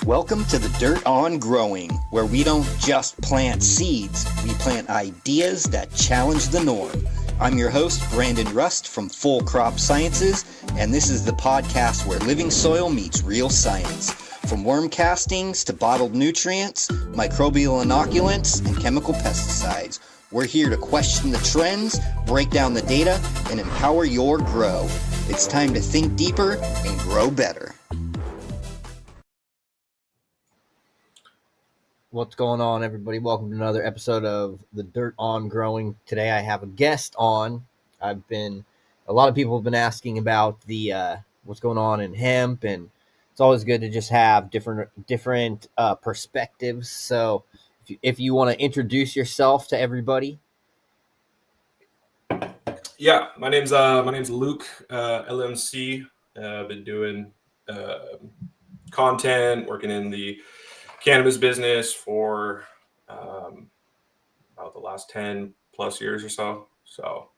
Welcome to the Dirt on Growing, where we don't just plant seeds, we plant ideas that challenge the norm. I'm your host, Brandon Rust from Full Crop Sciences, and this is the podcast where living soil meets real science. From worm castings to bottled nutrients, microbial inoculants, and chemical pesticides, we're here to question the trends, break down the data, and empower your grow. It's time to think deeper and grow better. What's going on, everybody? Welcome to another episode of the Dirt on Growing. Today I have a guest on. A lot of people have been asking about the what's going on in hemp, and it's always good to just have different perspectives. So if you want to introduce yourself to everybody. Yeah, my name's Luke, LMC. I've been doing content, working in the cannabis business for about the last 10 plus years or so. So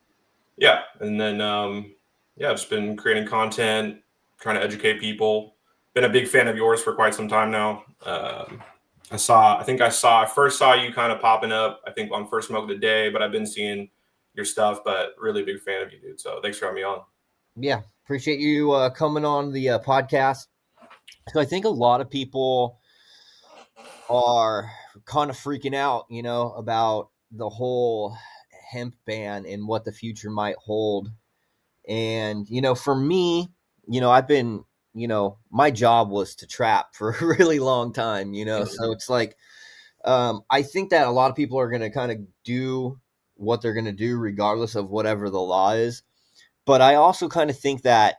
yeah, and then I've just been creating content, trying to educate people. Been a big fan of yours for quite some time now. I first saw you kind of popping up, I think on First Smoke of the Day, but I've been seeing your stuff, but really big fan of you, dude. So thanks for having me on. Yeah, appreciate you coming on the podcast. So I think a lot of people are kind of freaking out, about the whole hemp ban and what the future might hold. And, for me, I've been, my job was to trap for a really long time, so it's like, I think that a lot of people are going to kind of do what they're going to do regardless of whatever the law is. But I also kind of think that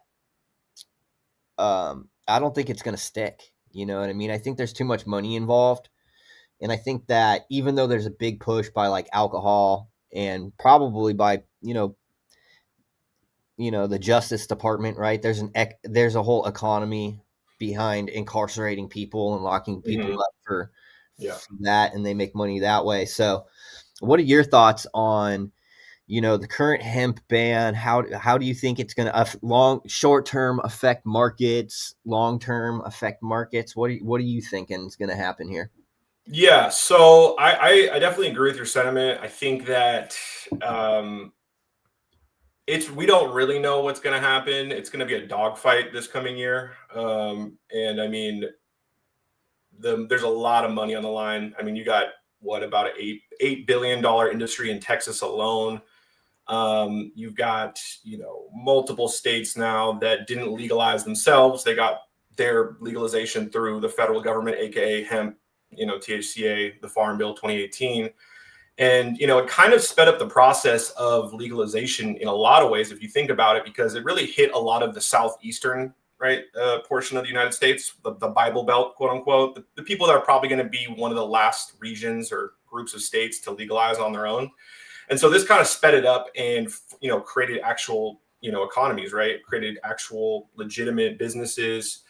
I don't think it's going to stick. You know what I mean? I think there's too much money involved. And I think that even though there's a big push by like alcohol and probably by, the Justice Department, right? There's a whole economy behind incarcerating people and locking people up for that, and they make money that way. So what are your thoughts on, the current hemp ban? How do you think it's going to short term affect markets, long term affect markets? What are you thinking is going to happen here? Yeah, so I definitely agree with your sentiment. I think that we don't really know what's going to happen. It's going to be a dogfight this coming year, and I mean, there's a lot of money on the line. I mean, you got about an $8 billion industry in Texas alone. You've got multiple states now that didn't legalize themselves. They got their legalization through the federal government, aka hemp, THCA, the Farm Bill 2018. And, it kind of sped up the process of legalization in a lot of ways, if you think about it, because it really hit a lot of the southeastern, portion of the United States, the Bible Belt, quote unquote, the people that are probably going to be one of the last regions or groups of states to legalize on their own. And so this kind of sped it up and, created actual, economies, right? Created actual legitimate businesses.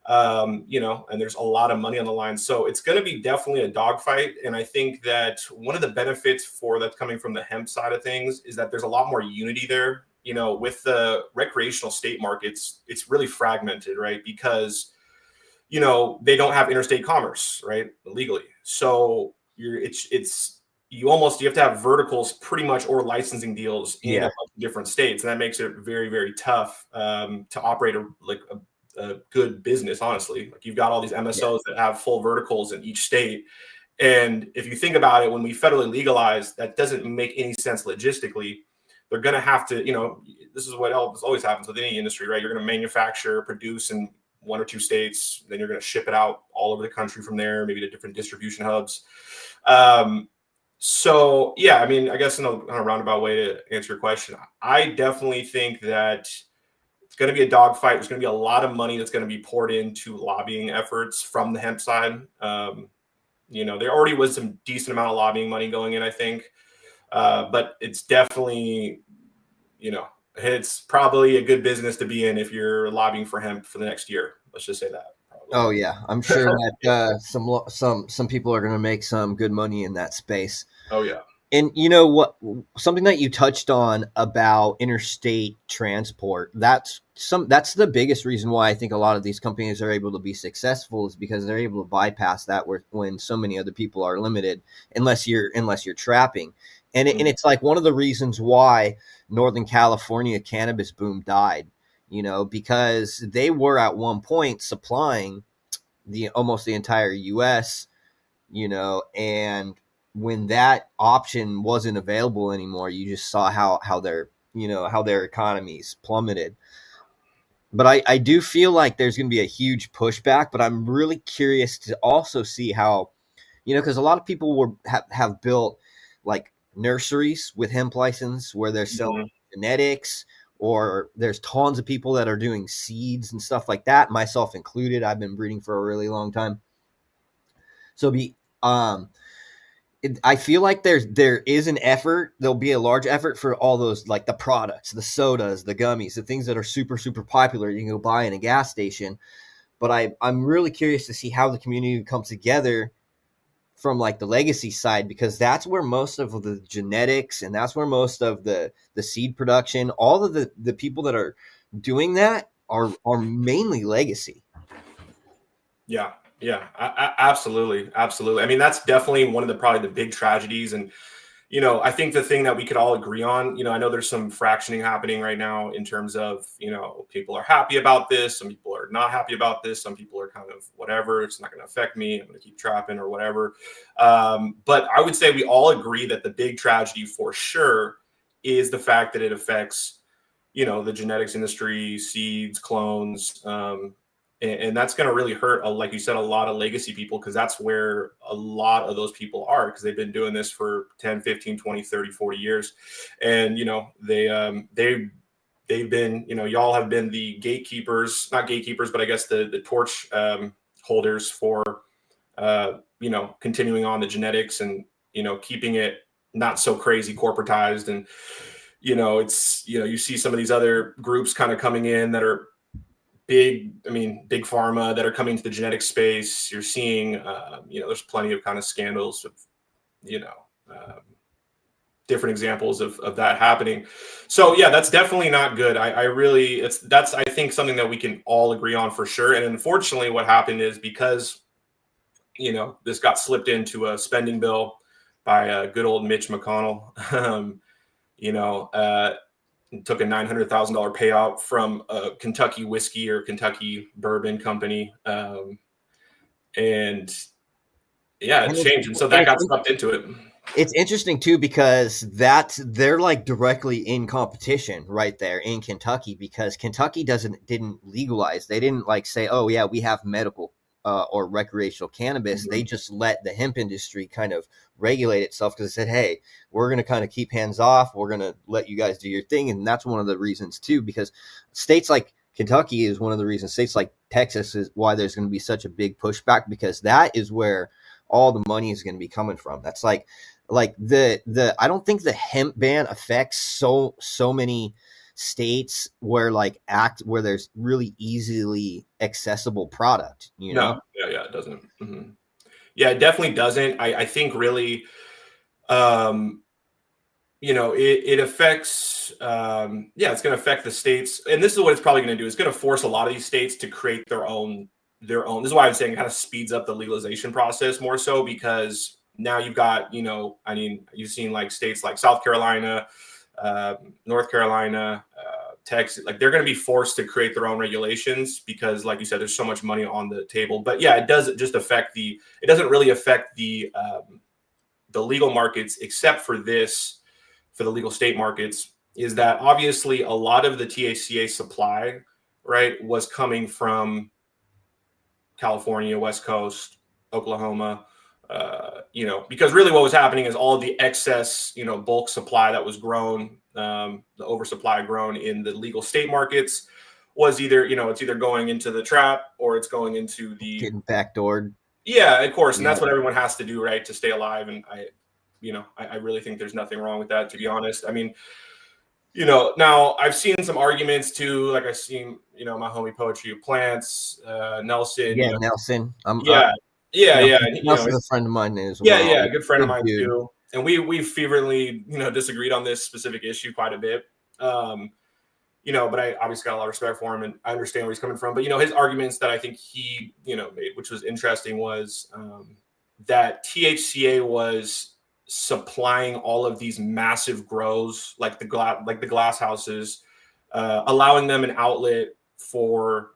And there's a lot of money on the line. So it's going to be definitely a dogfight. And I think that one of the benefits that's coming from the hemp side of things is that there's a lot more unity there. With the recreational state markets, it's really fragmented, right? Because, they don't have interstate commerce, right? Legally. So you have to have verticals pretty much, or licensing deals in a bunch of different states. And that makes it very, very tough to operate a good business, honestly. Like, you've got all these MSOs that have full verticals in each state. And if you think about it, when we federally legalize, that doesn't make any sense logistically. They're going to have to, this is what always happens with any industry, right? You're going to manufacture, produce in one or two states, then you're going to ship it out all over the country from there, maybe to different distribution hubs. So yeah, I mean, I guess in a roundabout way to answer your question, I definitely think that it's going to be a dogfight. There's going to be a lot of money that's going to be poured into lobbying efforts from the hemp side. There already was some decent amount of lobbying money going in, I think. But it's definitely, it's probably a good business to be in if you're lobbying for hemp for the next year. Let's just say that. Probably. Oh yeah, I'm sure that some people are going to make some good money in that space. Oh yeah. And you know what? Something that you touched on about interstate transport. That's the biggest reason why I think a lot of these companies are able to be successful is because they're able to bypass that when so many other people are limited, unless you're trapping. And it's like one of the reasons why Northern California cannabis boom died. You know, because they were at one point supplying the almost the entire U.S. You know, and when that option wasn't available anymore, you just saw how their economies plummeted. But I do feel like there's going to be a huge pushback. But I'm really curious to also see how, because a lot of people have built like nurseries with hemp license where they're selling genetics, or there's tons of people that are doing seeds and stuff like that, myself included. I've been breeding for a really long time. So I feel like there is an effort. There'll be a large effort for all those, like the products, the sodas, the gummies, the things that are super, super popular you can go buy in a gas station. But I'm really curious to see how the community comes together from like the legacy side, because that's where most of the genetics and that's where most of the seed production, all of the people that are doing that are mainly legacy. Yeah. Yeah, absolutely. Absolutely. I mean, that's definitely one of probably the big tragedies. And, I think the thing that we could all agree on, I know there's some fractioning happening right now in terms of, people are happy about this. Some people are not happy about this. Some people are kind of whatever. It's not going to affect me. I'm going to keep trapping or whatever. But I would say we all agree that the big tragedy for sure is the fact that it affects, the genetics industry, seeds, clones, and that's going to really hurt, like you said, a lot of legacy people, because that's where a lot of those people are, because they've been doing this for 10, 15, 20, 30, 40 years. And, they've been, y'all have been the gatekeepers, not gatekeepers, but I guess the torch holders for, continuing on the genetics and, keeping it not so crazy corporatized. And, it's, you see some of these other groups kind of coming in that are big pharma that are coming to the genetic space. You're seeing, there's plenty of kind of scandals of, different examples of that happening. So yeah, that's definitely not good. That's, I think, something that we can all agree on for sure. And unfortunately what happened is because, this got slipped into a spending bill by good old Mitch McConnell, took a $900,000 payout from a Kentucky whiskey or Kentucky bourbon company. And yeah, it changed. And so that got sucked into it. It's interesting too, because they're like directly in competition right there in Kentucky, because Kentucky didn't legalize. They didn't like say, oh yeah, we have medical or recreational cannabis. Mm-hmm. They just let the hemp industry kind of regulate itself, because they said, hey, we're going to kind of keep hands off. We're going to let you guys do your thing. And that's one of the reasons too, because states like Kentucky is one of the reasons. States like Texas is why there's going to be such a big pushback, because that is where all the money is going to be coming from. That's like the I don't think the hemp ban affects so many states where where there's really easily accessible product, No, yeah, it doesn't. Mm-hmm. Yeah, it definitely doesn't. I think really, it affects, it's going to affect the states. And this is what it's probably going to do. It's going to force a lot of these states to create their own. This is why I'm saying it kind of speeds up the legalization process more so, because now you've got, you've seen like states like South Carolina, North Carolina, Texas, like they're going to be forced to create their own regulations, because like you said, there's so much money on the table. But yeah, it doesn't really affect the legal markets, except for the legal state markets, is that obviously a lot of the THCA supply, right, was coming from California, West Coast, Oklahoma, because really what was happening is all of the excess, bulk supply that was grown, the oversupply grown in the legal state markets was either, it's either going into the trap or it's going into the getting backdoored. Yeah, of course. And that's what everyone has to do, right, to stay alive. And I really think there's nothing wrong with that, to be honest. I mean, now I've seen some arguments too, like I've seen, my homie Poetry of Plants, Nelson. Yeah, Nelson. Yeah. Nelson's a friend of mine as well. Yeah, good friend of mine too. and we've fervently, disagreed on this specific issue quite a bit. But I obviously got a lot of respect for him, and I understand where he's coming from. But his arguments that I think he made, which was interesting, was that THCA was supplying all of these massive grows, like the glass houses, allowing them an outlet for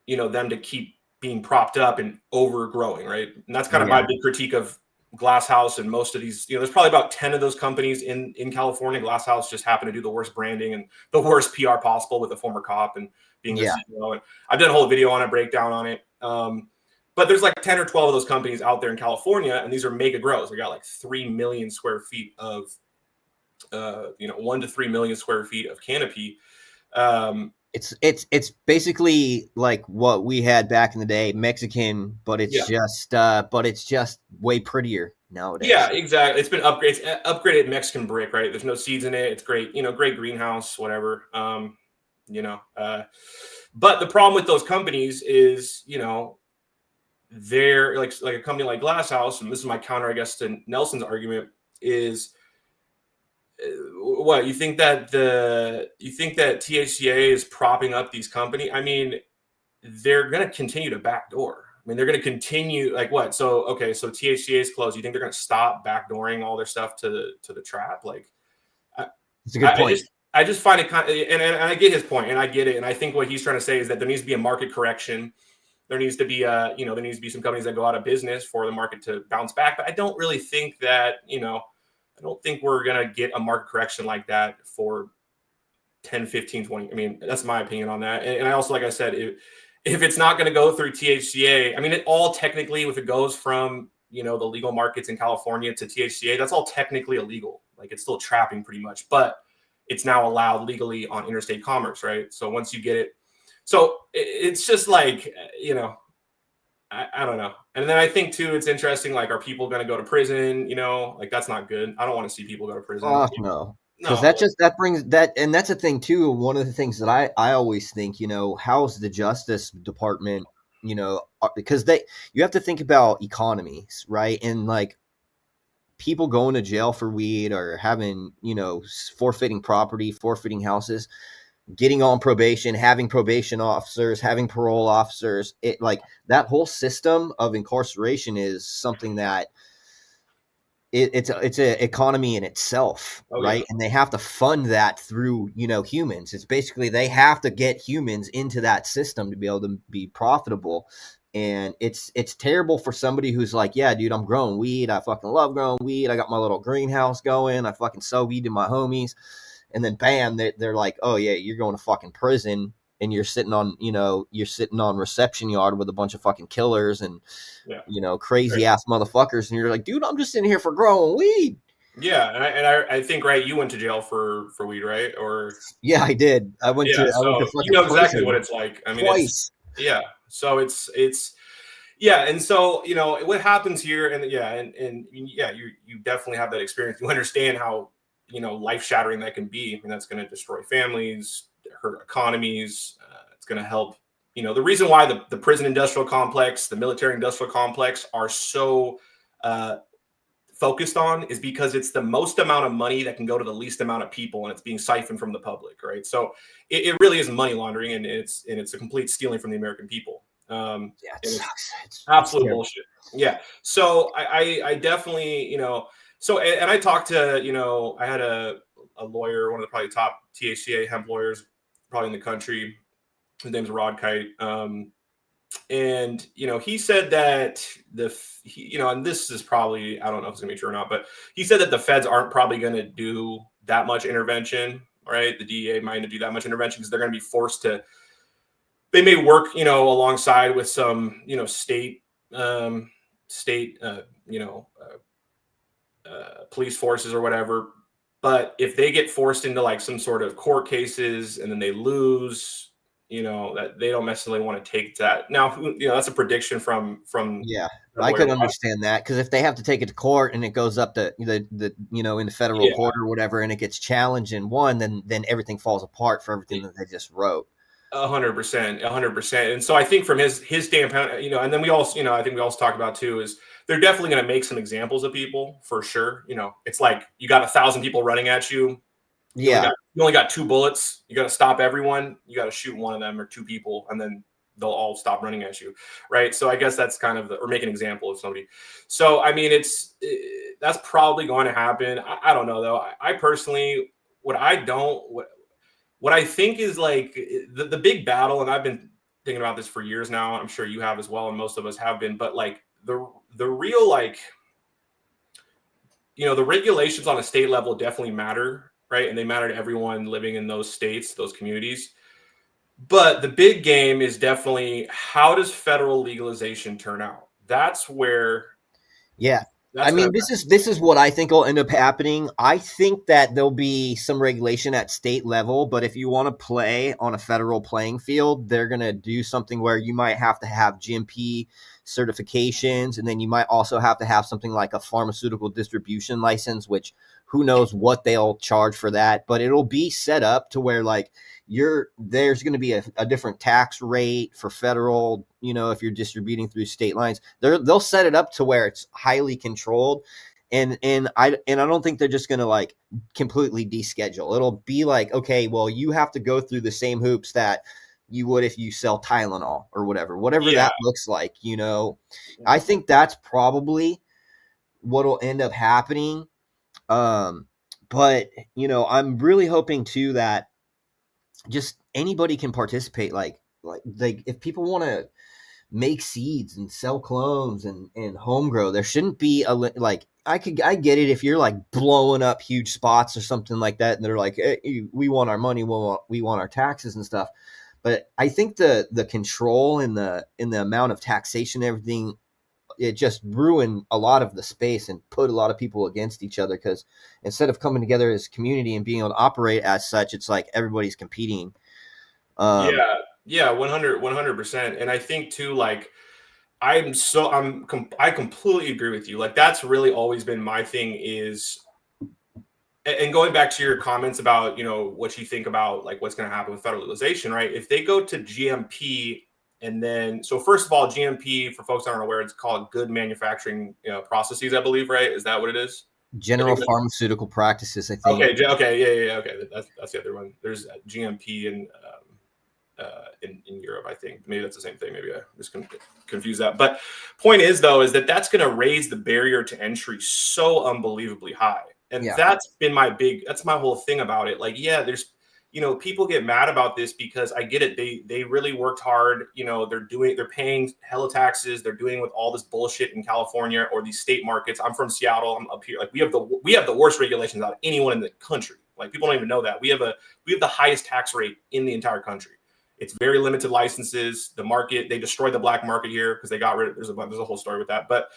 them to keep being propped up and overgrowing, right? And that's kind of my big critique of Glass House and most of these. There's probably about 10 of those companies in California. Glass House just happened to do the worst branding and the worst PR possible with a former cop and being the CEO. And I've done a whole video on it, breakdown on it. But there's like 10 or 12 of those companies out there in California, and these are mega grows. We got like 3 million square feet of 1 to 3 million square feet of canopy. It's basically like what we had back in the day, Mexican, but it's just way prettier nowadays. Yeah, exactly. It's been upgraded Mexican brick, right? There's no seeds in it. It's great, great greenhouse, whatever. But the problem with those companies is, they're like a company like Glass House, and this is my counter, I guess, to Nelson's argument is. What you think that THCA is propping up these companies? I mean, they're going to continue to backdoor. I mean, they're going to continue like what? So THCA is closed. You think they're going to stop backdooring all their stuff to the trap? Like, it's a good point. I just find it kind of, and I get his point, and I get it, and I think what he's trying to say is that there needs to be a market correction. There needs to be there needs to be some companies that go out of business for the market to bounce back. But I don't really think that I don't think we're going to get a market correction like that for 10, 15, 20. I mean, that's my opinion on that. And I also, like I said, if it's not going to go through THCA, I mean, it all technically, if it goes from, the legal markets in California to THCA, that's all technically illegal. Like it's still trapping pretty much, but it's now allowed legally on interstate commerce, right? So once you get it, so it's just like, I don't know. And then I think too, it's interesting. Like, are people going to go to prison? Like that's not good. I don't want to see people go to prison. No, because that brings that, and that's a thing too. One of the things that I always think, how's the Justice Department? Because you have to think about economies, right? And like people going to jail for weed or having, forfeiting property, forfeiting houses, getting on probation, having probation officers, having parole officers, it like that whole system of incarceration is something that it's an economy in itself, right? Yeah. And they have to fund that through, humans. It's basically, they have to get humans into that system to be able to be profitable. And it's terrible for somebody who's like, yeah, dude, I'm growing weed. I fucking love growing weed. I got my little greenhouse going. I fucking sell weed to my homies. And then bam, they're like, oh yeah, you're going to fucking prison, and you're sitting on reception yard with a bunch of fucking killers and crazy ass motherfuckers, and you're like, dude, I'm just sitting here for growing weed. Yeah, and I think right, you went to jail for weed, right? Or yeah, I did. I went to fucking exactly what it's like. I mean, twice. So it's and so what happens here, and you definitely have that experience. You understand how life shattering that can be. I mean, that's going to destroy families, hurt economies. It's going to help. The reason why the prison industrial complex, the military industrial complex are so focused on is because it's the most amount of money that can go to the least amount of people, and it's being siphoned from the public, right? So it really is money laundering, and it's a complete stealing from the American people. It's absolute bullshit. Yeah. So I definitely, so, and I talked to, I had a lawyer, one of the probably top THCA hemp lawyers probably in the country. His name's Rod Kite. And, he said that and this is probably, I don't know if it's gonna be true or not, but he said that the feds aren't probably going to do that much intervention, right? The DEA might do that much intervention because they're going to be forced to, they may work, alongside with some, state, police forces or whatever. But if they get forced into like some sort of court cases and then they lose, that they don't necessarily want to take that. Now, that's a prediction from. Yeah, I could understand that, because if they have to take it to court and it goes up to in the federal court or whatever, and it gets challenged and won, then everything falls apart for everything that they just wrote. 100%, 100%. And so I think from his standpoint, and then we also, I think we also talked about too, is they're definitely going to make some examples of people for sure. It's like you got 1,000 people running at you. Yeah. You only got 2 bullets. You got to stop everyone. You got to shoot one of them or 2 people, and then they'll all stop running at you, right? So I guess that's kind of or make an example of somebody. So I mean, that's probably going to happen. I don't know though. I personally, what I think is like the big battle, and I've been thinking about this for years now. I'm sure you have as well, and most of us have been. But like the real like, the regulations on a state level definitely matter, right? And they matter to everyone living in those states, those communities. But the big game is definitely, how does federal legalization turn out? That's where. Yeah. I mean, this is what I think will end up happening. I think that there'll be some regulation at state level, but if you want to play on a federal playing field, they're going to do something where you might have to have GMP certifications, and then you might also have to have something like a pharmaceutical distribution license, which who knows what they'll charge for that, but it'll be set up to where like there's going to be a different tax rate for federal, if you're distributing through state lines. They'll set it up to where it's highly controlled, and I don't think they're just going to like completely deschedule. It'll be like, okay, well, you have to go through the same hoops that you would if you sell Tylenol or whatever that looks like. I think that's probably what'll end up happening. But I'm really hoping too that just anybody can participate. Like if people want to make seeds and sell clones and home grow, there shouldn't be I get it if you're like blowing up huge spots or something like that, and they're like, hey, we want our money, we want our taxes and stuff. But I think the control in the amount of taxation and everything, it just ruined a lot of the space and put a lot of people against each other, because instead of coming together as a community and being able to operate as such, it's like everybody's competing. Yeah, 100%. And I think too, like, I completely agree with you. Like, that's really always been my thing is, and going back to your comments about, what you think about like what's going to happen with federal legalization, right? If they go to GMP, and then, so first of all, GMP, for folks that aren't aware, it's called Good Manufacturing Processes, I believe, right? Is that what it is? General pharmaceutical practices, I think. Okay, yeah. Okay, that's the other one. There's GMP in Europe, I think. Maybe that's the same thing. Maybe I just confuse that. But point is, though, is that's going to raise the barrier to entry so unbelievably high. And that's been that's my whole thing about it. Like, yeah, there's, people get mad about this because I get it. They really worked hard. They're paying hella taxes. They're doing with all this bullshit in California or these state markets. I'm from Seattle. I'm up here. Like, we have the worst regulations out of anyone in the country. Like, people don't even know that. We have the highest tax rate in the entire country. It's very limited licenses. The market, they destroyed the black market here because they got rid of. There's a whole story with that. But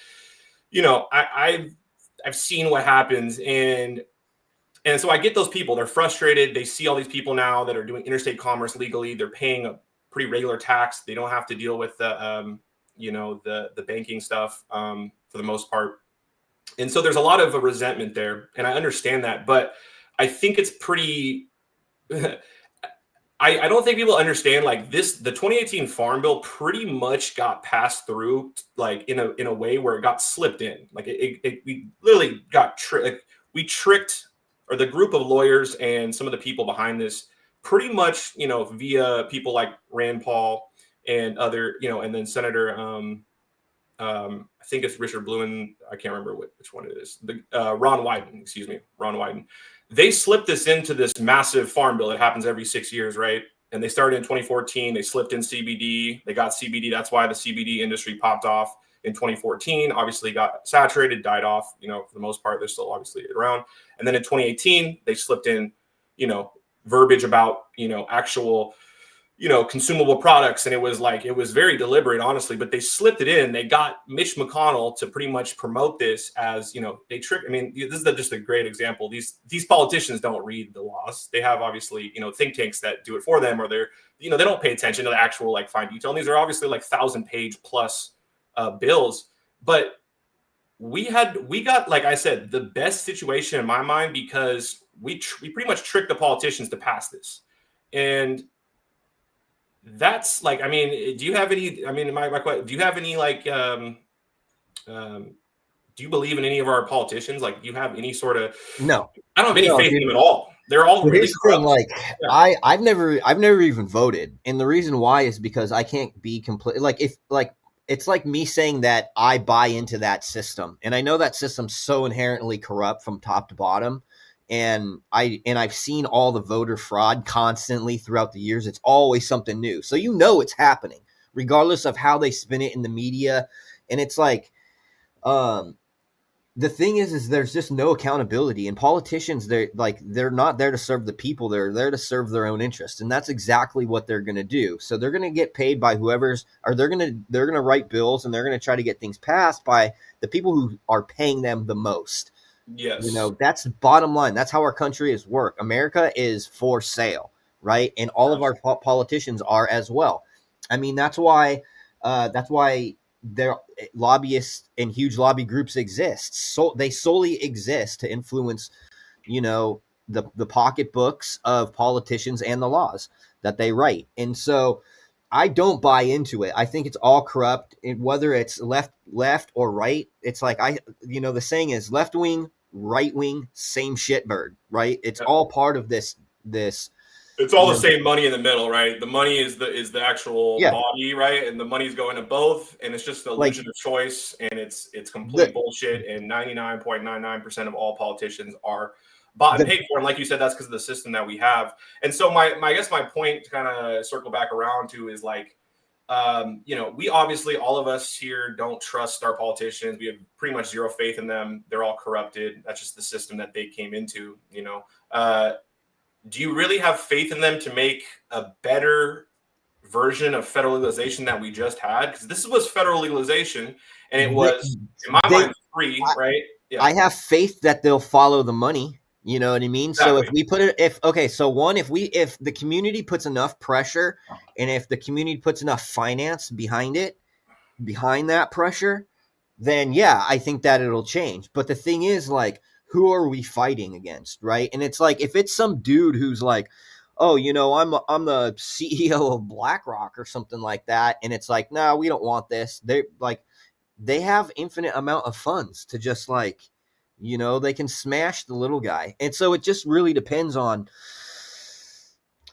I've seen what happens, and so I get those people. They're frustrated. They see all these people now that are doing interstate commerce legally. They're paying a pretty regular tax. They don't have to deal with the banking stuff for the most part. And so there's a lot of a resentment there, and I understand that. But I think it's pretty. I don't think people understand like this. The 2018 Farm Bill pretty much got passed through like in a way where it got slipped in. Like we literally got we tricked, or the group of lawyers and some of the people behind this pretty much, via people like Rand Paul and other, and then Senator, I think it's Richard Blumen. I can't remember which one it is. Ron Wyden. They slipped this into this massive farm bill that happens every 6 years, right? And they started in 2014. They slipped in CBD. They got CBD. That's why the CBD industry popped off in 2014. Obviously got saturated, died off, for the most part. They're still obviously around. And then in 2018, they slipped in, verbiage about, actual, consumable products. And it was very deliberate, honestly, but they slipped it in. They got Mitch McConnell to pretty much promote this as, they trick. I mean, this is just a great example. These politicians don't read the laws. They have obviously, think tanks that do it for them, or they're, they don't pay attention to the actual like fine detail. And these are obviously like 1,000-page plus bills. But we got, like I said, the best situation in my mind, because we pretty much tricked the politicians to pass this. And That's like, I mean, do you have any, I mean, my question, do you have any like, do you believe in any of our politicians? Like, do you have any sort of, No, I don't have any no, faith in dude. them at all. They're all But really here's the thing, corrupt. like Yeah. I've never even voted, and the reason why is because I can't be complete. Like if like it's like me saying that I buy into that system, and I know that system's so inherently corrupt from top to bottom, and I've seen all the voter fraud constantly throughout the years. It's always something new, so you know it's happening, regardless of how they spin it in the media, and it's like, um, the thing is there's just no accountability, and politicians, they're not there to serve the people, they're there to serve their own interests, and that's exactly what they're going to do. So they're going to get paid by whoever's, or they're going to write bills, and they're going to try to get things passed by the people who are paying them the most. Yes. That's the bottom line. That's how our country is work. America is for sale, right? And all of our politicians are as well. I mean, that's why their lobbyists and huge lobby groups exist. So they solely exist to influence, the pocketbooks of politicians and the laws that they write. And so I don't buy into it. I think it's all corrupt, and whether it's left or right. It's like, the saying is left wing, right wing, same shitbird, right? It's Yep. all part of this. It's all the same money in the middle, right? The money is the actual Yeah. body, right? And the money's going to both, and it's just the illusion of choice, and it's complete bullshit. And 99.99% of all politicians are bought and paid for. And like you said, that's because of the system that we have. And so I guess my point to kind of circle back around to is like, we obviously, all of us here don't trust our politicians. We have pretty much zero faith in them. They're all corrupted. That's just the system that they came into, do you really have faith in them to make a better version of federal legalization that we just had? Because this was federal legalization, and it was, in my mind, free, right? Yeah. I have faith that they'll follow the money. You know what I mean? Exactly. So if we put it, if the community puts enough pressure, and if the community puts enough finance behind that pressure, then yeah, I think that it'll change. But the thing is, like, who are we fighting against, right? And it's like, if it's some dude who's like, oh, I'm the CEO of BlackRock or something like that, and it's like, no, we don't want this. They have infinite amount of funds to just like, they can smash the little guy. And so it just really depends on,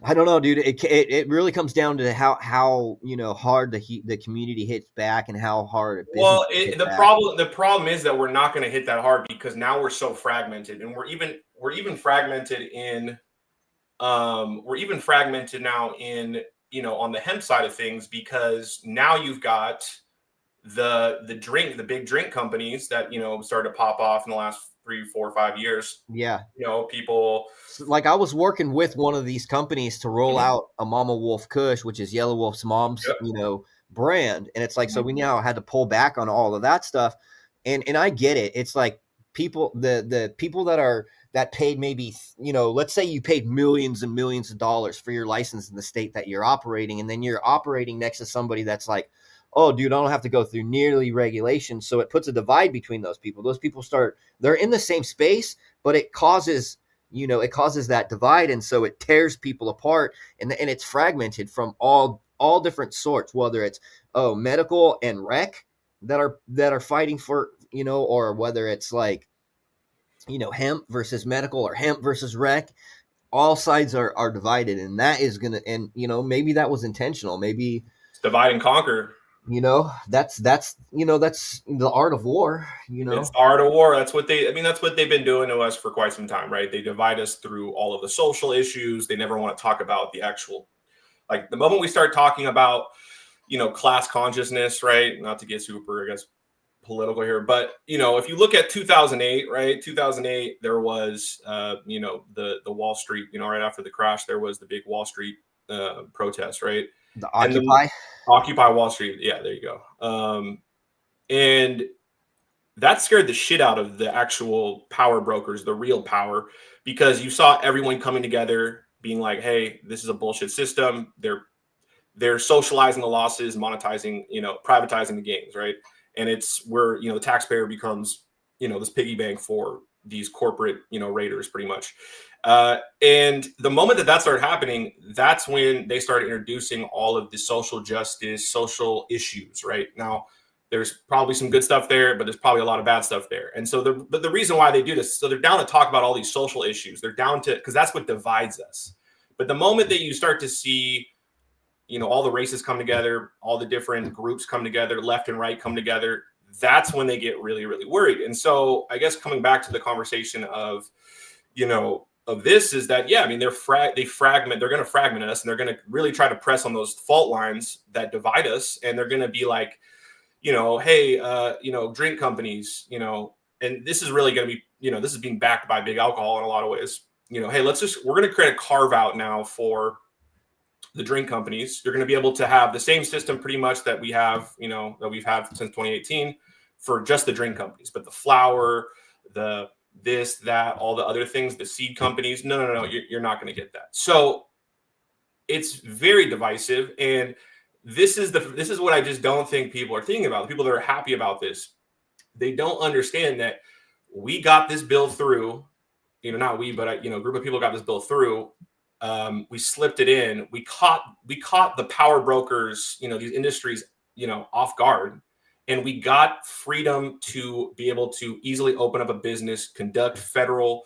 I don't know, dude. It really comes down to how hard the community hits back, and how hard. Well, the problem is that we're not going to hit that hard, because now we're so fragmented, and we're even fragmented in now in on the hemp side of things, because now you've got the big drink companies that started to pop off in the last 3, 4, 5 years. Yeah. People like, I was working with one of these companies to roll out a Mama Wolf Kush, which is Yellow Wolf's mom's, brand. And it's like, so we now had to pull back on all of that stuff. And I get it. It's like people, the people that paid maybe, let's say you paid millions and millions of dollars for your license in the state that you're operating. And then you're operating next to somebody that's like, oh, dude, I don't have to go through nearly regulations. So it puts a divide between those people. Those people they're in the same space, but it causes that divide. And so it tears people apart, and it's fragmented from all different sorts, whether it's, medical and rec that are fighting for, or whether it's like, hemp versus medical, or hemp versus rec. All sides are divided, and that is going to, and, maybe that was intentional. Maybe it's divide and conquer. That's the art of war. It's the art of war. That's what they've been doing to us for quite some time, right? They divide us through all of the social issues. They never want to talk about the actual, like, the moment we start talking about, class consciousness, right? Not to get super, I guess, political here, but if you look at 2008, right? 2008, there was the Wall Street, right after the crash, there was the big Wall Street protest, right? The Occupy Wall Street. Yeah, there you go. And that scared the shit out of the actual power brokers, the real power, because you saw everyone coming together being like, hey, this is a bullshit system. They're socializing the losses, monetizing, privatizing the gains, right? And it's where, the taxpayer becomes, this piggy bank for these corporate, raiders, pretty much. And the moment that started happening, that's when they started introducing all of the social justice, social issues. Right now, there's probably some good stuff there, but there's probably a lot of bad stuff there. And so, the reason why they do this, so they're down to talk about all these social issues. They're down to, because that's what divides us. But the moment that you start to see, all the races come together, all the different groups come together, left and right come together, that's when they get really, really worried. And so, I guess coming back to the conversation of, of this is that, yeah, I mean, they're going to fragment us, and they're going to really try to press on those fault lines that divide us. And they're going to be like, hey, drink companies, and this is really going to be, this is being backed by big alcohol in a lot of ways. Hey, we're going to create a carve out now for the drink companies. You're going to be able to have the same system pretty much that we have, that we've had since 2018 for just the drink companies, but the flour, the this, that, all the other things, the seed companies, no, you're not going to get that. So it's very divisive. And this is what I just don't think people are thinking about. The people that are happy about this, they don't understand that we got this bill through, not we, but a group of people got this bill through. We slipped it in. We caught the power brokers, these industries, off guard. And we got freedom to be able to easily open up a business, conduct federal,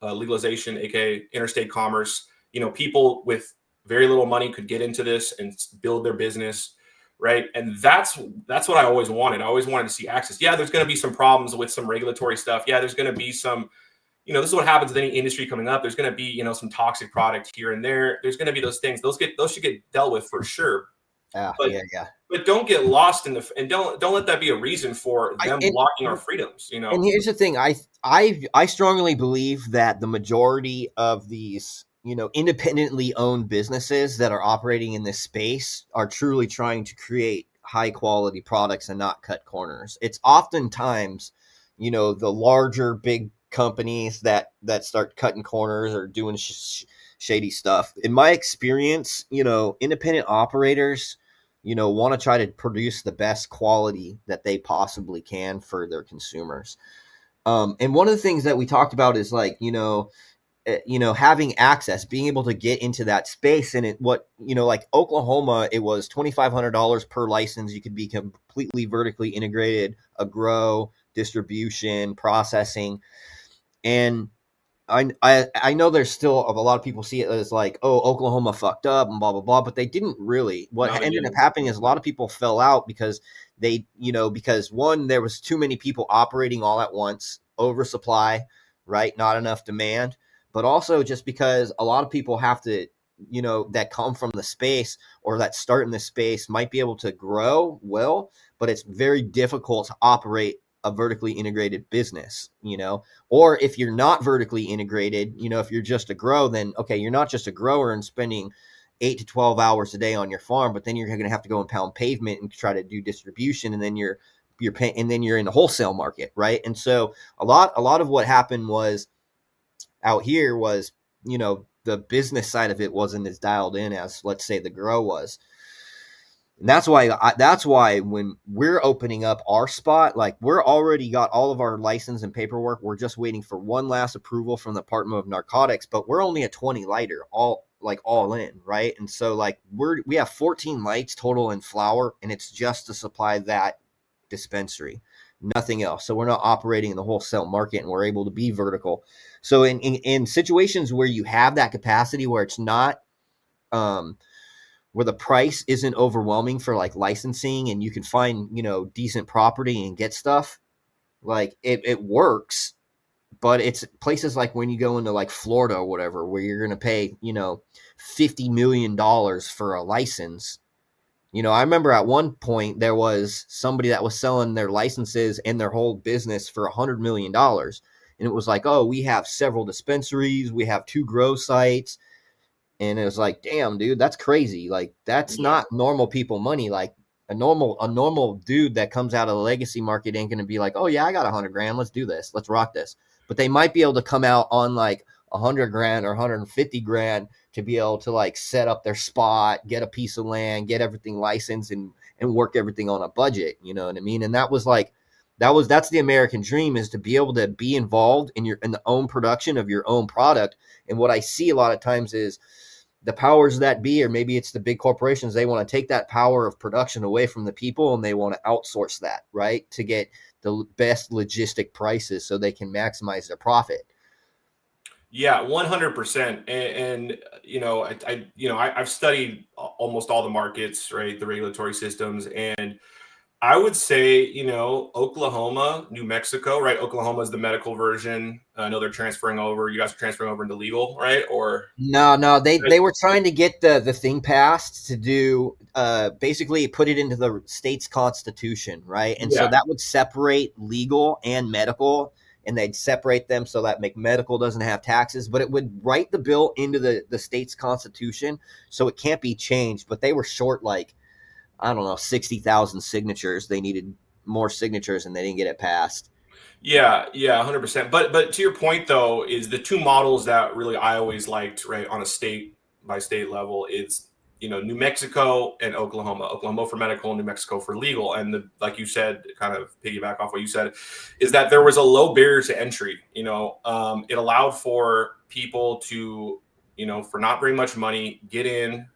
legalization, aka interstate commerce. People with very little money could get into this and build their business, right? And that's what I always wanted. I always wanted to see access. Yeah, there's going to be some problems with some regulatory stuff. Yeah, there's going to be some, this is what happens with any industry coming up. There's going to be, some toxic product here and there. There's going to be those things. Those should get dealt with for sure. But don't get lost in and don't let that be a reason for them blocking our freedoms. And here's the thing: I strongly believe that the majority of these independently owned businesses that are operating in this space are truly trying to create high quality products and not cut corners. It's oftentimes the larger big companies that start cutting corners or doing shady stuff. In my experience, independent operators, want to try to produce the best quality that they possibly can for their consumers. And one of the things that we talked about is like, having access, being able to get into that space. And like Oklahoma, it was $2,500 per license. You could be completely vertically integrated, a grow, distribution, processing. And I know there's still a lot of people see it as like, oh, Oklahoma fucked up and blah, blah, blah, but they didn't really. What ended up happening is a lot of people fell out because because one, there was too many people operating all at once, oversupply, right? Not enough demand, but also just because a lot of people have to, that come from the space or that start in the space might be able to grow well, but it's very difficult to operate a vertically integrated business, or if you're not vertically integrated, if you're just a grow, then okay, you're not just a grower and spending 8 to 12 hours a day on your farm, but then you're going to have to go and pound pavement and try to do distribution, and then you're paying, and then you're in the wholesale market, right? And so a lot of what happened was out here was, the business side of it wasn't as dialed in as, let's say, the grow was. And that's why when we're opening up our spot, like we're already got all of our license and paperwork. We're just waiting for one last approval from the Department of Narcotics, but we're only a 20 lighter, all in, right? And so like we have 14 lights total in flower, and it's just to supply that dispensary, nothing else. So we're not operating in the wholesale market, and we're able to be vertical. So in situations where you have that capacity, where it's not, where the price isn't overwhelming for like licensing, and you can find, decent property and get stuff, like it works. But it's places like when you go into like Florida or whatever, where you're going to pay, $50 million for a license. I remember at one point there was somebody that was selling their licenses and their whole business for $100 million. And it was like, oh, we have several dispensaries, we have 2 grow sites. And it was like, damn, dude, that's crazy. Like, that's not normal people money. Like a normal dude that comes out of the legacy market ain't going to be like, oh yeah, I got $100 grand. Let's do this. Let's rock this. But they might be able to come out on like $100 grand or $150 grand to be able to like set up their spot, get a piece of land, get everything licensed, and work everything on a budget. You know what I mean? And that was like, That's the American dream, is to be able to be involved in the own production of your own product. And what I see a lot of times is the powers that be, or maybe it's the big corporations, they want to take that power of production away from the people, and they want to outsource that, right, to get the best logistic prices so they can maximize their profit. Yeah, 100%. And I've studied almost all the markets, right? The regulatory systems. And I would say, Oklahoma, New Mexico, right? Oklahoma is the medical version. I know they're transferring over. You guys are transferring over into legal, right? Or No, they were trying to get the thing passed to do basically put it into the state's constitution, right? And so yeah, that would separate legal and medical, and they'd separate them so that medical doesn't have taxes, but it would write the bill into the state's constitution, so it can't be changed. But they were short, like, I don't know, 60,000 signatures. They needed more signatures, and they didn't get it passed. yeah, 100%. But to your point though, is the two models that really I always liked, right, on a state by state level is New Mexico and Oklahoma. Oklahoma for medical, New Mexico for legal. And like you said, kind of piggyback off what you said, is that there was a low barrier to entry. It allowed for people to, for not very much money, get in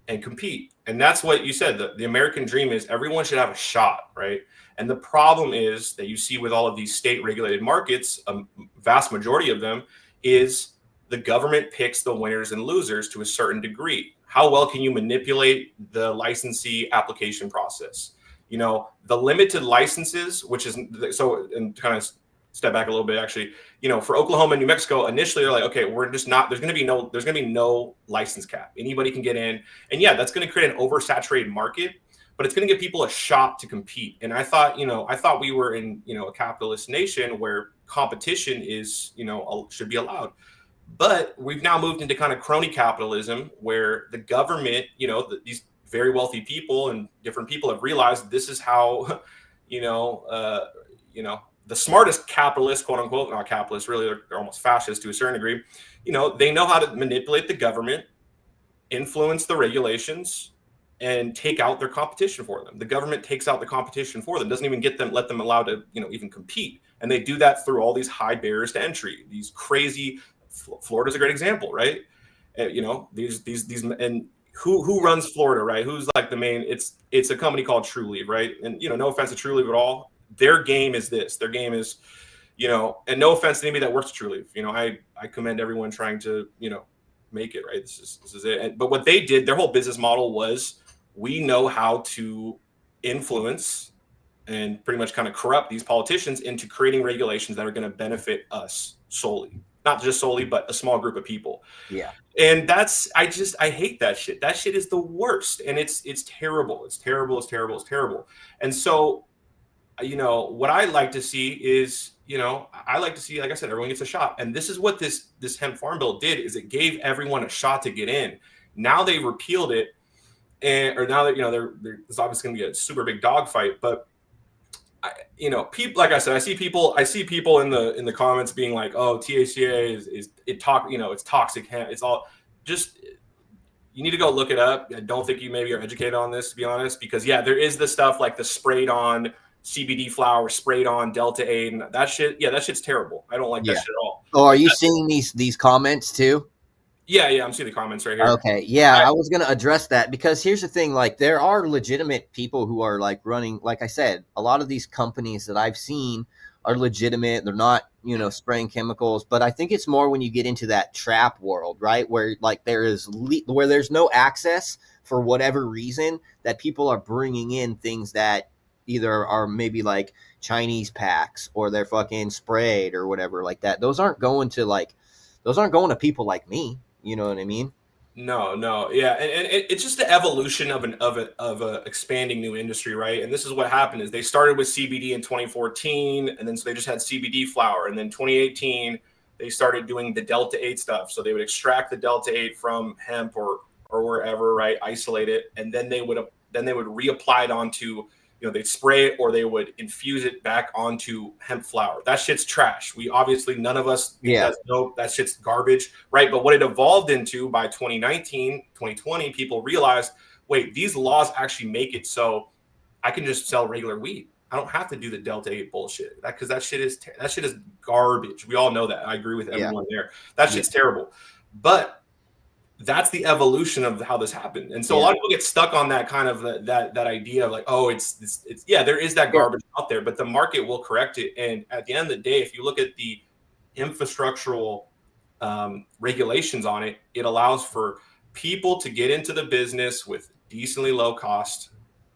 and compete. And that's what you said. The American dream is everyone should have a shot, right? And the problem is that you see with all of these state regulated markets, a vast majority of them, is the government picks the winners and losers to a certain degree. How well can you manipulate the licensee application process? The limited licenses, which is so, and kind of step back a little bit, actually, for Oklahoma and New Mexico, initially they're like, okay, we're just not, there's going to be no license cap. Anybody can get in. And yeah, that's going to create an oversaturated market, but it's going to give people a shot to compete. And I thought we were in, a capitalist nation where competition is, should be allowed. But we've now moved into kind of crony capitalism where the government, these very wealthy people and different people have realized this is how, the smartest capitalists, quote unquote, not capitalists, really, they're almost fascists to a certain degree. They know how to manipulate the government, influence the regulations, and take out their competition for them. The government takes out the competition for them, doesn't even let them allowed to, even compete. And they do that through all these high barriers to entry, these crazy, Florida's a great example, right? These, and who runs Florida, right? Who's like the main, it's a company called Trulieve, right? And, no offense to Trulieve at all. Their game is this. Their game is, and no offense to anybody that works at Trulieve. I commend everyone trying to, make it, right. This is it. But what they did, their whole business model was, we know how to influence and pretty much kind of corrupt these politicians into creating regulations that are going to benefit us solely, not just solely, but a small group of people. Yeah. And I hate that shit. That shit is the worst. And it's terrible. It's terrible. It's terrible. It's terrible. And so, what I like to see is, I like to see, like I said, everyone gets a shot. And this is what this hemp farm bill did, is it gave everyone a shot to get in. Now they've repealed it. Or now that, there's obviously going to be a super big dogfight, but people, like I said, I see people in the comments being like, oh, THCA it's toxic hemp. It's all just, you need to go look it up. I don't think you maybe are educated on this, to be honest, because yeah, there is the stuff like the sprayed on CBD flower, sprayed on Delta 8, and that shit. Yeah, that shit's terrible. I don't like that shit at all. Oh, are you seeing these comments too? Yeah, I'm seeing the comments right here. Okay, yeah, I was going to address that, because here's the thing, like, there are legitimate people who are like running, like I said, a lot of these companies that I've seen are legitimate. They're not, spraying chemicals, but I think it's more when you get into that trap world, right? Where like where there's no access for whatever reason, that people are bringing in things that either are maybe like Chinese packs, or they're fucking sprayed or whatever like that. Those aren't going to people like me. You know what I mean? No, yeah, and it's just the evolution of a expanding new industry, right? And this is what happened: is they started with CBD in 2014, and then so they just had CBD flower, and then 2018 they started doing the Delta 8 stuff. So they would extract the Delta 8 from hemp or wherever, right? Isolate it, and then they would reapply it onto, they'd spray it, or they would infuse it back onto hemp flower. That shit's trash. We obviously, none of us know that shit's garbage, right? But what it evolved into by 2019, 2020, people realized, wait, these laws actually make it so I can just sell regular weed. I don't have to do the Delta 8 bullshit. Because that shit is garbage. We all know that. I agree with everyone there. That shit's terrible. But that's the evolution of how this happened. And so a lot of people get stuck on that kind of that idea of like, oh, it's there is that garbage out there, but the market will correct it. And at the end of the day, if you look at the infrastructural regulations on it, it allows for people to get into the business with decently low cost,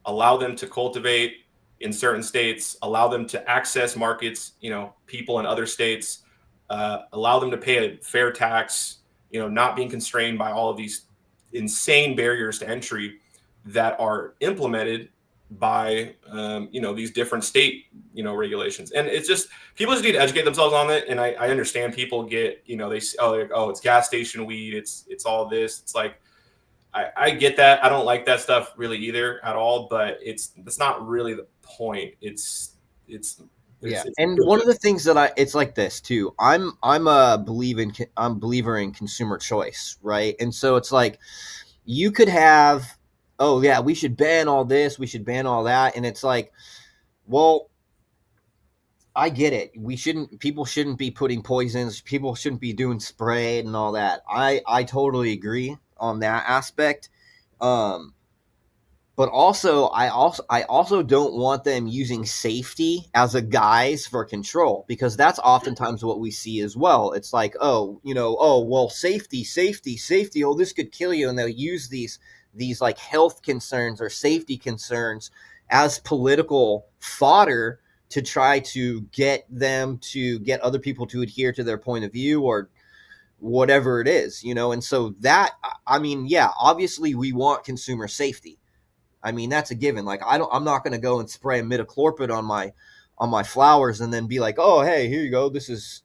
allow them to cultivate in certain states, allow them to access markets, people in other states, allow them to pay a fair tax, not being constrained by all of these insane barriers to entry that are implemented by, these different state, regulations. And it's just, people just need to educate themselves on it. And I understand people get, they say, oh, it's gas station weed. It's all this. It's like, I get that. I don't like that stuff really either at all, but that's not really the point. And one of the things that it's like this too. I'm a believer in consumer choice, right? And so it's like you could have, oh yeah, we should ban all this, we should ban all that, and it's like, well, I get it. People shouldn't be putting poisons. People shouldn't be doing spray and all that. I totally agree on that aspect. But also, I also don't want them using safety as a guise for control, because that's oftentimes what we see as well. It's like, oh, well, safety. Oh, this could kill you, and they'll use these like health concerns or safety concerns as political fodder to try to get other people to adhere to their point of view or whatever it is, And so that, obviously we want consumer safety. I mean, that's a given. Like, I'm not going to go and spray imidacloprid on my flowers and then be like, oh, hey, here you go. This is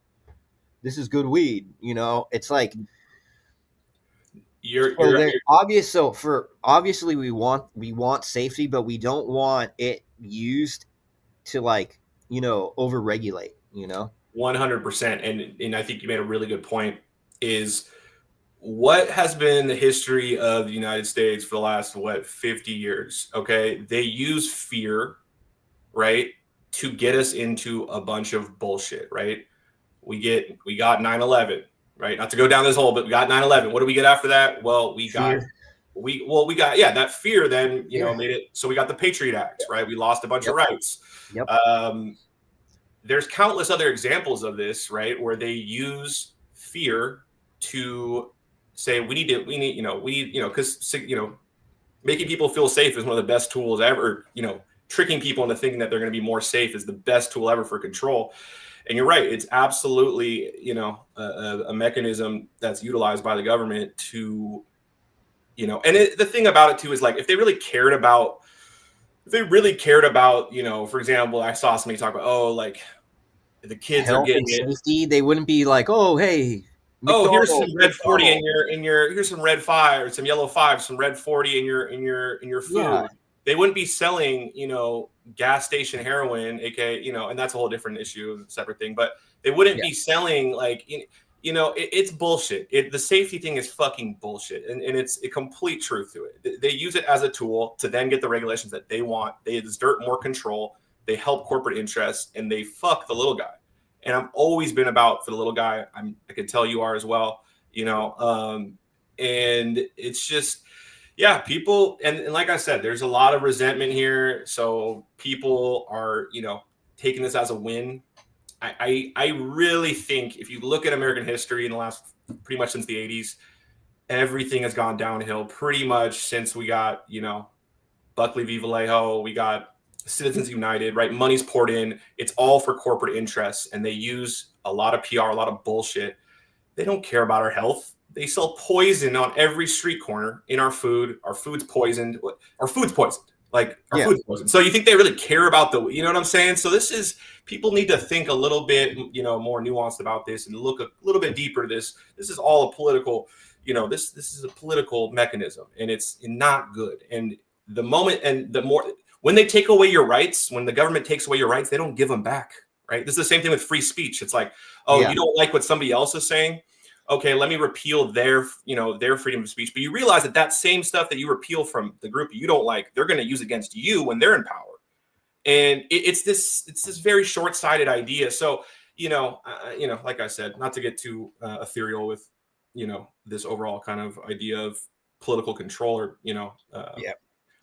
good weed. It's like, obviously we want safety, but we don't want it used to over-regulate, 100%. And I think you made a really good point is what has been the history of the United States for the last, 50 years? Okay. They use fear, right, to get us into a bunch of bullshit, right? We got 9/11, right? Not to go down this hole, but we got 9/11. What do we get after that? Well, we got that fear then, made it. So we got the Patriot Act, right? We lost a bunch of rights. Yep. There's countless other examples of this, right? Where they use fear to say because making people feel safe is one of the best tools ever. Tricking people into thinking that they're going to be more safe is the best tool ever for control. And you're right; it's absolutely a mechanism that's utilized by the government to, the thing about it too is like if they really cared about, for example, I saw somebody talk about, oh, like the kids health are getting and safety. They wouldn't be like, oh, hey. McDonald's, here's some red 40 in your here's some red 5 or some yellow 5, some red 40 in your food. Yeah. They wouldn't be selling, gas station heroin, aka, and that's a whole different issue, separate thing, but they wouldn't be selling it's bullshit. The safety thing is fucking bullshit. And it's a complete truth to it. They use it as a tool to then get the regulations that they want. They exert more control. They help corporate interests and they fuck the little guy. And I've always been about for the little guy. I can tell you are as well, and it's just, people. And like I said, there's a lot of resentment here. So people are, taking this as a win. I really think if you look at American history in the last, pretty much since the 80s, everything has gone downhill pretty much since we got, Buckley v. Vallejo, we got Citizens United, right? Money's poured in. It's all for corporate interests. And they use a lot of PR, a lot of bullshit. They don't care about our health. They sell poison on every street corner in our food. Our food's poisoned. Our food's poisoned. Food's poisoned. So you think they really care about you know what I'm saying? So people need to think a little bit, more nuanced about this and look a little bit deeper at this. This is all a political, this is a political mechanism and it's not good. And the moment and the more, when they take away your rights, when the government takes away your rights, they don't give them back, right? This is the same thing with free speech. It's like, you don't like what somebody else is saying? Okay, let me repeal their freedom of speech. But you realize that same stuff that you repeal from the group you don't like, they're going to use against you when they're in power. And it's this very short-sighted idea. So, like I said, not to get too ethereal with, this overall kind of idea of political control or, Yeah.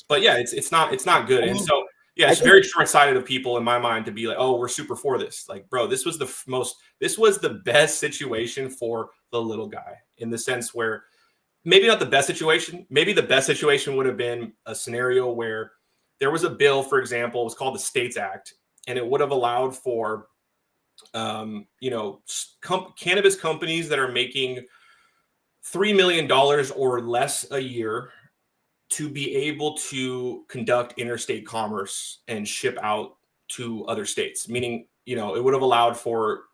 but yeah, it's not good. And so, yeah, it's very short-sighted of people in my mind to be like, oh, we're super for this. Like, bro, this was the best situation for the little guy, in the sense where maybe not the best situation. Maybe the best situation would have been a scenario where there was a bill, for example, it was called the States Act, and it would have allowed for, cannabis companies that are making $3 million or less a year to be able to conduct interstate commerce and ship out to other states. Meaning, it would have allowed for,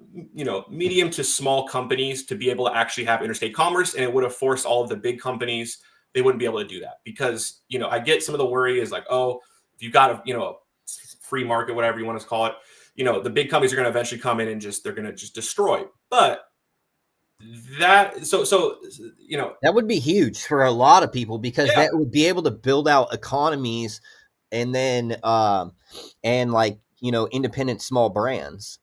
medium to small companies to be able to actually have interstate commerce, and it would have forced all of the big companies, they wouldn't be able to do that. Because, I get some of the worry is like, oh, if you got a free market, whatever you want to call it, the big companies are going to eventually come in and they're going to just destroy. But that that would be huge for a lot of people, because that would be able to build out economies, and then independent small brands.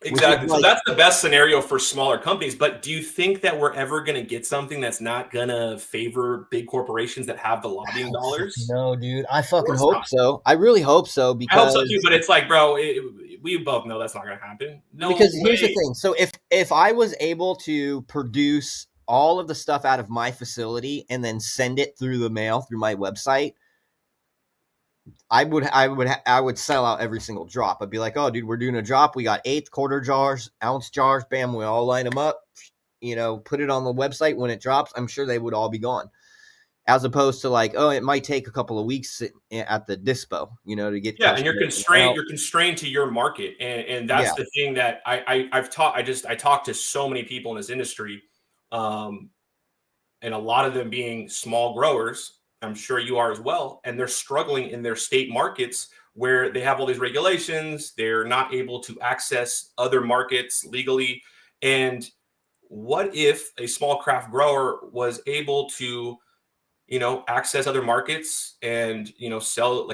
Exactly. So that's the best scenario for smaller companies. But do you think that we're ever going to get something that's not going to favor big corporations that have the lobbying dollars? No, dude. I fucking hope so. I really hope so. Because I hope so too. But it's like, bro, we both know that's not going to happen. No, because here's the thing. So if I was able to produce all of the stuff out of my facility and then send it through the mail through my website, I would sell out every single drop. I'd be like, oh, dude, we're doing a drop. We got eighth, quarter jars, ounce jars. Bam, we all line them up. Put it on the website. When it drops, I'm sure they would all be gone. As opposed to like, oh, it might take a couple of weeks at the dispo, to get. Yeah, and you're constrained. You're constrained to your market, and that's the thing that I talked to so many people in this industry, and a lot of them being small growers. I'm sure you are as well. And they're struggling in their state markets where they have all these regulations. They're not able to access other markets legally. And what if a small craft grower was able to, access other markets and, sell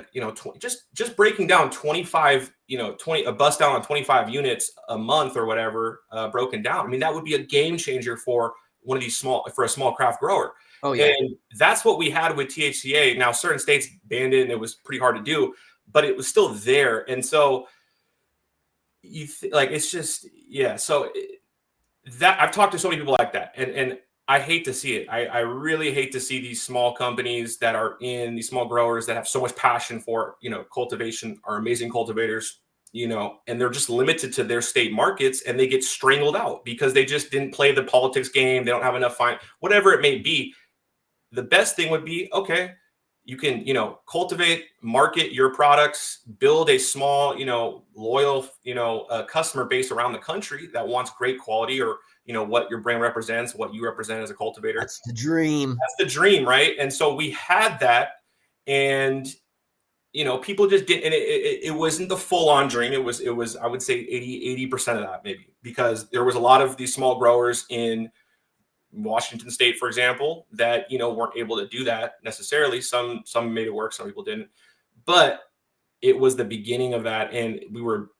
just breaking down 25, a bust down on 25 units a month or whatever, broken down. I mean, that would be a game changer for a small craft grower. Oh, yeah. And that's what we had with THCA. Now, certain states banned it and it was pretty hard to do, but it was still there. And so it's just, yeah. So that I've talked to so many people like that, and I hate to see it. I really hate to see these small companies that are in these small growers that have so much passion for, cultivation, are amazing cultivators, and they're just limited to their state markets, and they get strangled out because they just didn't play the politics game. They don't have enough whatever it may be. The best thing would be, okay, you can, cultivate, market your products, build a small, loyal, customer base around the country that wants great quality, or, what your brand represents, what you represent as a cultivator. That's the dream. That's the dream, right? And so we had that, and, people just didn't, and it wasn't the full-on dream. It was, I would say 80% of that, maybe, because there was a lot of these small growers in Washington State, for example, that weren't able to do that necessarily. Some made it work, some people didn't, but it was the beginning of that, and we were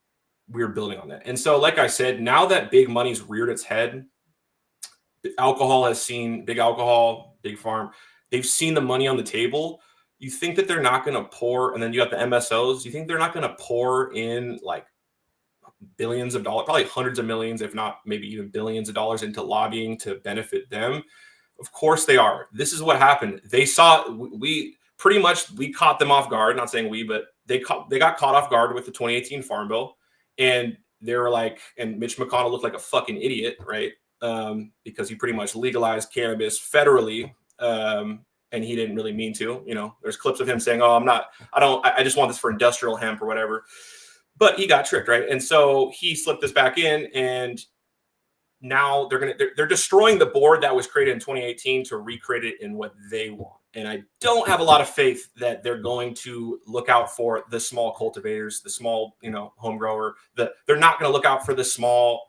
building on that. And so, like I said, now that big money's reared its head, alcohol has seen big alcohol, big farm. They've seen the money on the table. You think that they're not going to pour, and then you got the MSOs. You think they're not going to pour in like billions of dollars, probably hundreds of millions, if not maybe even billions of dollars into lobbying to benefit them? Of course they are. This is what happened. They saw, we caught them off guard. Not saying we, but they got caught off guard with the 2018 Farm Bill. And they were like, and Mitch McConnell looked like a fucking idiot, right? Because he pretty much legalized cannabis federally. And he didn't really mean to, there's clips of him saying, oh, I just want this for industrial hemp or whatever. But he got tricked, right? And so he slipped this back in, and now they're destroying the board that was created in 2018 to recreate it in what they want. And I don't have a lot of faith that they're going to look out for the small cultivators, the small, home grower. They're not going to look out for the small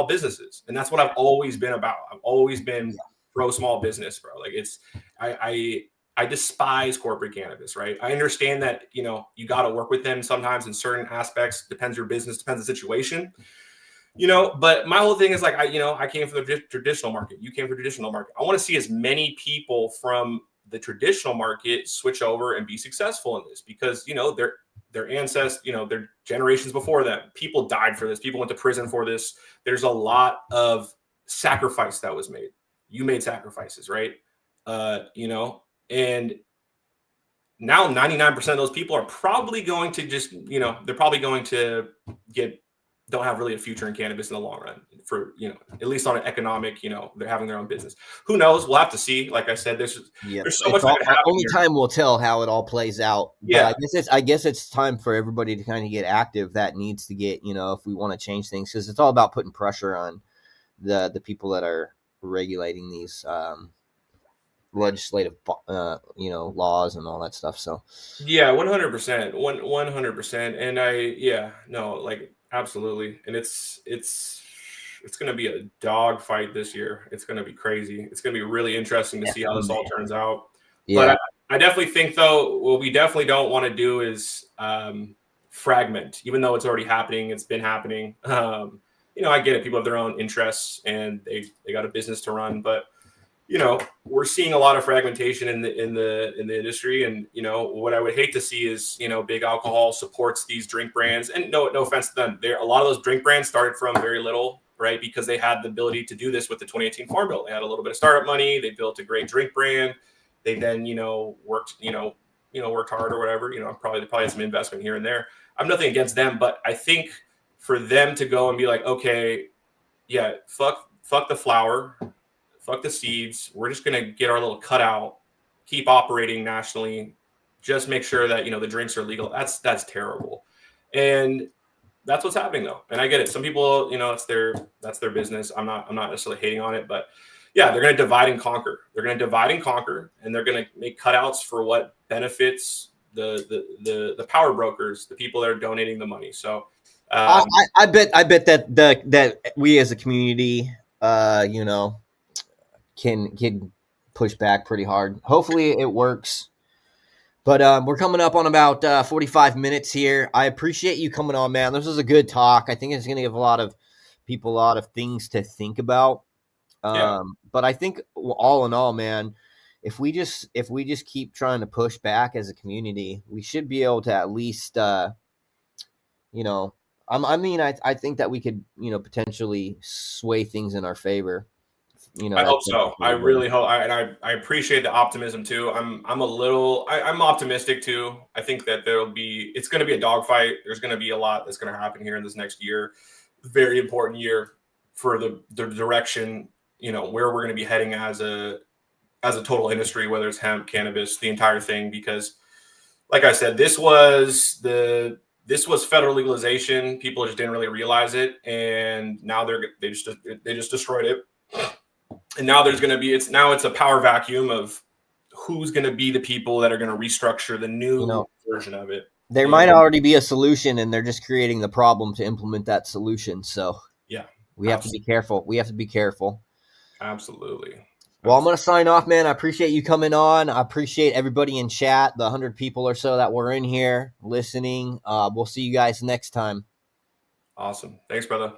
businesses. And that's what I've always been about. I've always been pro small business, bro. Like I despise corporate cannabis, right? I understand that, you know, you got to work with them sometimes in certain aspects, depends your business, depends the situation, you know, but my whole thing is like, I came from the traditional market. You came from the traditional market. I want to see as many people from the traditional market switch over and be successful in this because, you know, their ancestors, you know, their generations before them, people died for this. People went to prison for this. There's a lot of sacrifice that was made. You made sacrifices, right? You know, and now 99% of those people are probably going to just, you know, they're probably going to don't have really a future in cannabis in the long run for, you know, at least on an economic, you know, they're having their own business. Who knows? We'll have to see. Like I said, there's so much that could happen only here. time will tell how it all plays out. Yeah. But I guess it's time for everybody to kind of get active. That needs to get, you know, if we want to change things, because it's all about putting pressure on the people that are regulating these legislative, you know, laws and all that stuff. So yeah, 100%, 100%. And like absolutely. And it's going to be a dog fight this year. It's going to be crazy. It's going to be really interesting to see how this all turns out. yeah. But I definitely think though, what we definitely don't want to do is fragment, even though it's already happening. It's been happening. You know, I get it. People have their own interests and they got a business to run, but you know, we're seeing a lot of fragmentation in the industry. And, you know, what I would hate to see is, you know, big alcohol supports these drink brands. And no offense to them. A lot of those drink brands started from very little, right? Because they had the ability to do this with the 2018 Farm Bill. They had a little bit of startup money. They built a great drink brand. They then, you know, worked hard or whatever, you know, probably had some investment here and there. I'm nothing against them, but I think for them to go and be like, okay, yeah, fuck the flower, fuck the seeds. We're just going to get our little cutout, keep operating nationally, just make sure that, you know, the drinks are legal. That's terrible. And that's what's happening though. And I get it. Some people, you know, that's their business. I'm not necessarily hating on it, but yeah, they're going to divide and conquer. They're going to divide and conquer, and they're going to make cutouts for what benefits the power brokers, the people that are donating the money. So I bet that we as a community, you know, can push back pretty hard. Hopefully it works. But we're coming up on about 45 minutes here. I appreciate you coming on, man. This was a good talk. I think it's going to give a lot of people a lot of things to think about. But I think all in all, man, if we just keep trying to push back as a community, we should be able to at least, you know, I think that we could, you know, potentially sway things in our favor. You know, I hope so. I really hope. I appreciate the optimism too. I'm optimistic too. I think that it's going to be a dogfight. There's going to be a lot that's going to happen here in this next year. Very important year for the direction, you know, where we're going to be heading as a total industry, whether it's hemp, cannabis, the entire thing. Because, like I said, this was federal legalization. People just didn't really realize it, and now they just destroyed it. And now it's a power vacuum of who's going to be the people that are going to restructure the new version of it. There might already be a solution, and they're just creating the problem to implement that solution. So yeah, we have to be careful. Absolutely. Well, I'm going to sign off, man. I appreciate you coming on. I appreciate everybody in chat, the 100 people or so that were in here listening. We'll see you guys next time. Awesome. Thanks, brother.